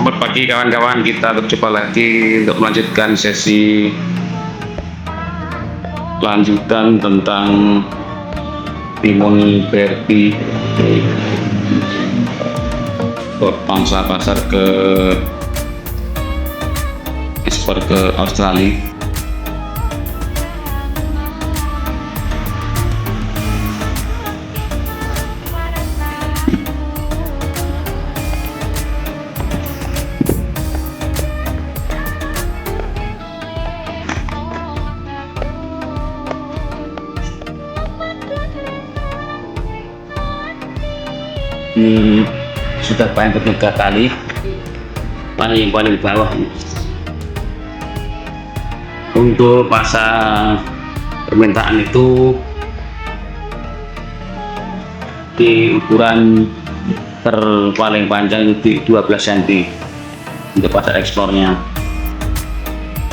Selamat pagi kawan-kawan, kita berjumpa lagi untuk melanjutkan sesi lanjutan tentang timun berti pangsa pasar ke ekspor ke Australia. Ini sudah panen ketiga kali, paling bawah ini. Untuk masa permintaan itu di ukuran terpaling panjang di 12 cm untuk pasar ekspornya.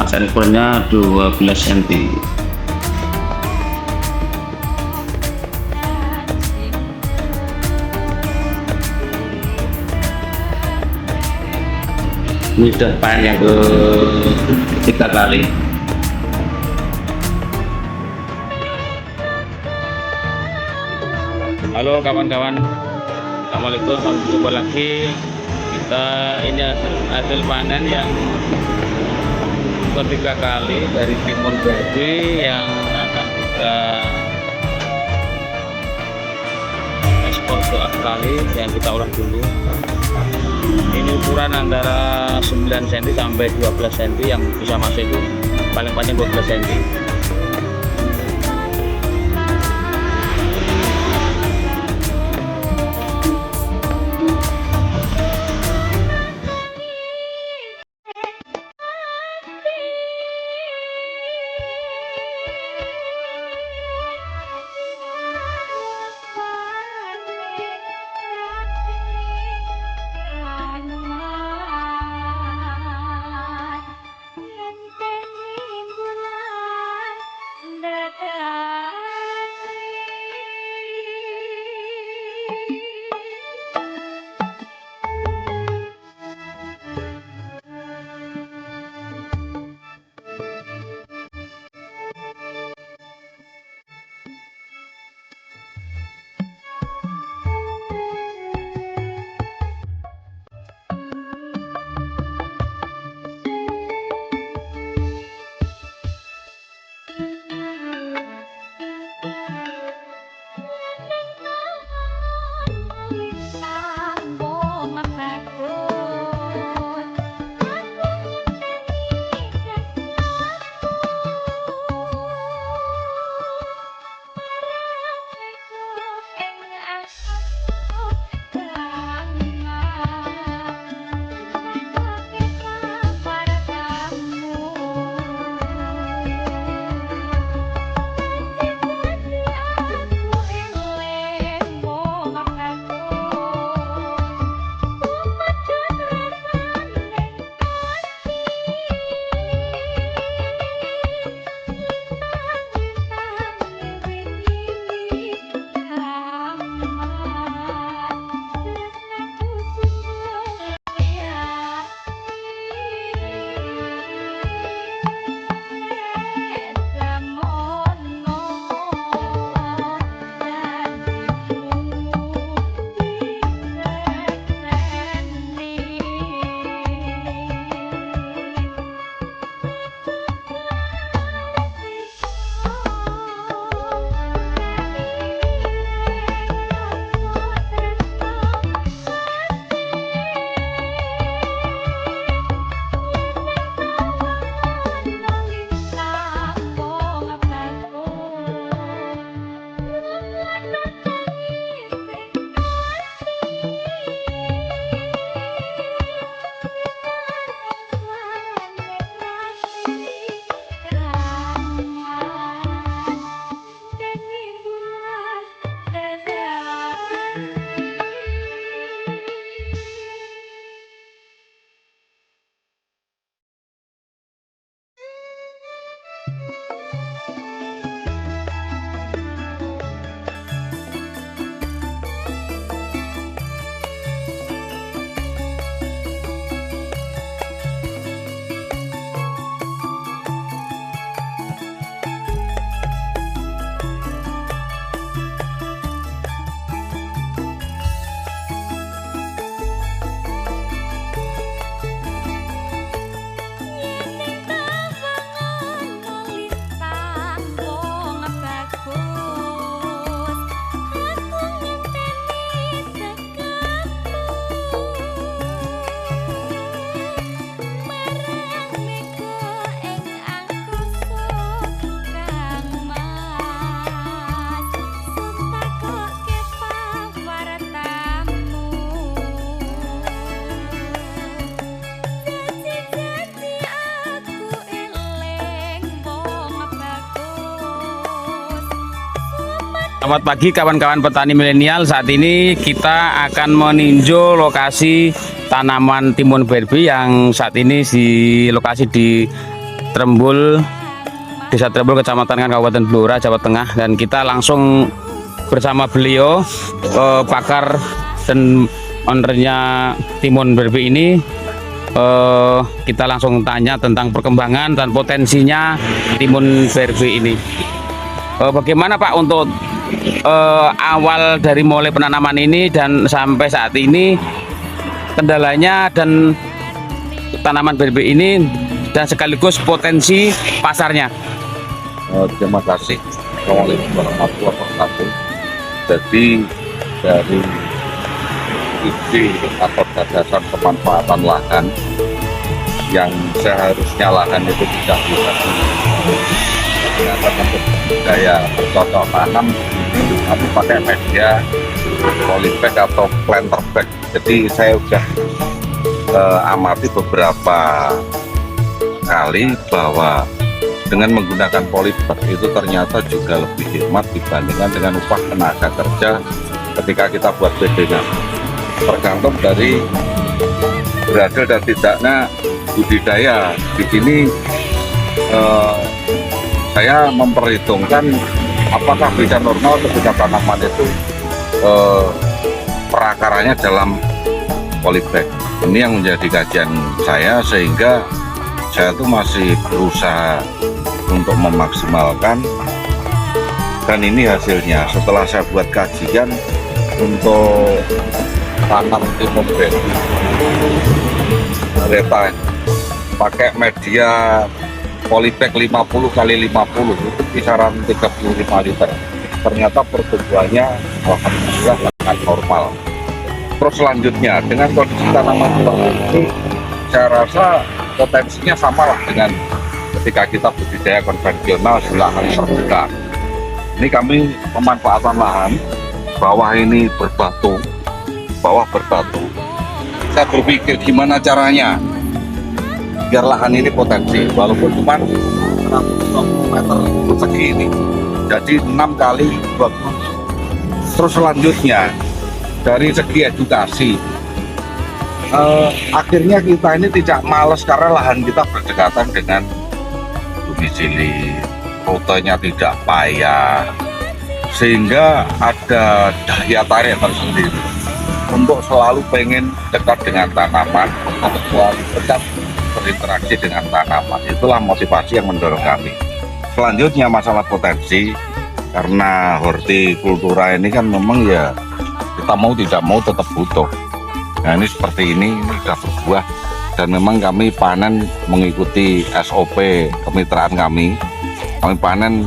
Pasar ekspornya 12 cm. Ini sudah panen yang ketiga kali. Halo kawan-kawan, assalamualaikum, selamat jumpa lagi. Ini hasil panen yang ketiga kali dari timun berti yang akan kita ekspor ke Australia, yang kita olah dulu. Ini ukuran antara 9 cm sampai 12 cm, yang bisa masuk itu paling panjang 12 cm. Selamat pagi kawan-kawan petani milenial. Saat ini kita akan meninjau lokasi tanaman timun berbi yang saat ini di lokasi di Trembul, Desa Trembul, Kecamatan Kabupaten Blora, Jawa Tengah. Dan kita langsung bersama beliau, pakar dan ownernya timun berbi ini. Kita langsung tanya tentang perkembangan dan potensinya timun berbi ini. Bagaimana Pak untuk awal dari mulai penanaman ini dan sampai saat ini, kendalanya dan tanaman berbi ini dan sekaligus potensi pasarnya? Terima kasih. Assalamualaikum warahmatullahi wabarakatuh. Jadi dari ide atau gagasan pemanfaatan lahan yang seharusnya lahan itu tidak bisa untuk budaya bercocok tanam, tapi pakai media polybag atau planter bag. Jadi saya sudah amati beberapa kali bahwa dengan menggunakan polybag itu ternyata juga lebih hemat dibandingkan dengan upah tenaga kerja ketika kita buat bedengan. Tergantung dari berhasil dan tidaknya budidaya. Di sini saya memperhitungkan apakah bisa normal ketika tanaman itu perakarannya dalam polybag. Ini yang menjadi kajian saya, sehingga saya tuh masih berusaha untuk memaksimalkan, dan ini hasilnya setelah saya buat kajian untuk tanam timun berbi. Mereka pakai media polybag 50 kali 50 itu kisaran 35 liter. Ternyata pertumbuhannya alhamdulillah sangat normal. Terus selanjutnya dengan kondisi tanaman ini, saya rasa potensinya sama lah dengan ketika kita budidaya konvensional di lahan terbuka. Ini kami pemanfaatan lahan, bawah ini berbatu, bawah berbatu. Saya berpikir gimana caranya biar lahan ini potensi, walaupun cuma 120 meter persegi ini, jadi 6 kali 20. Terus selanjutnya dari segi edukasi, akhirnya kita ini tidak males karena lahan kita berdekatan dengan domisili, rutenya tidak payah, sehingga ada daya tarik tersendiri untuk selalu pengen dekat dengan tanaman, untuk selalu dekat berinteraksi dengan tanaman. Itulah motivasi yang mendorong kami. Selanjutnya masalah potensi, karena hortikultura ini kan memang ya kita mau tidak mau tetap butuh. Nah ini seperti ini sudah berbuah, dan memang kami panen mengikuti SOP kemitraan kami. Kami panen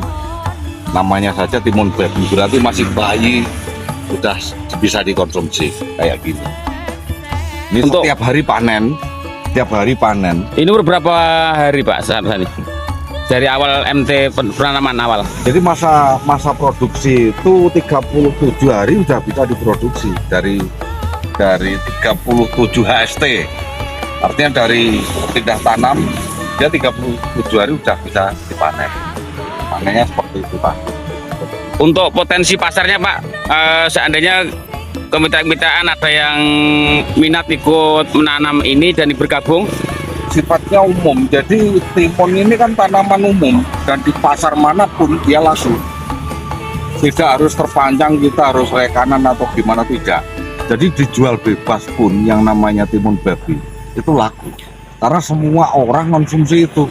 namanya saja timun berbi, berarti masih bayi, sudah bisa dikonsumsi kayak gini. Ini untuk setiap hari panen. Tiap hari panen. Ini beberapa hari Pak saat ini? Dari awal MT penanaman awal. Jadi masa produksi itu 37 hari sudah bisa diproduksi dari 37 HST. Artinya dari pindah tanam dia 37 hari sudah bisa dipanen. Panennya seperti itu Pak. Untuk potensi pasarnya Pak, seandainya kemitraan ada yang minat ikut menanam ini dan bergabung? Sifatnya umum, jadi timun ini kan tanaman umum dan di pasar manapun dia laku. Tidak harus terpanjang, kita harus rekanan atau gimana, tidak. Jadi dijual bebas pun yang namanya timun berbi itu laku, karena semua orang konsumsi itu.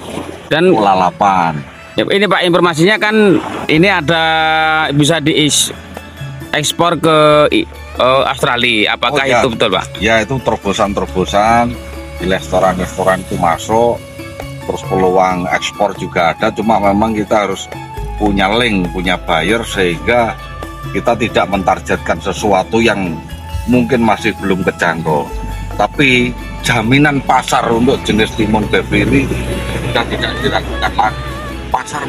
Dan lalapan. Ya, ini Pak, informasinya kan ini ada bisa diekspor ke Australia, apakah ya, itu betul Pak? Ya, itu terobosan di restoran-restoran itu masuk, terus peluang ekspor juga ada, cuma memang kita harus punya link, punya buyer, sehingga kita tidak mentargetkan sesuatu yang mungkin masih belum kejangkau. Tapi jaminan pasar untuk jenis timun berbi ini sudah tidak diragukan lagi. Pasar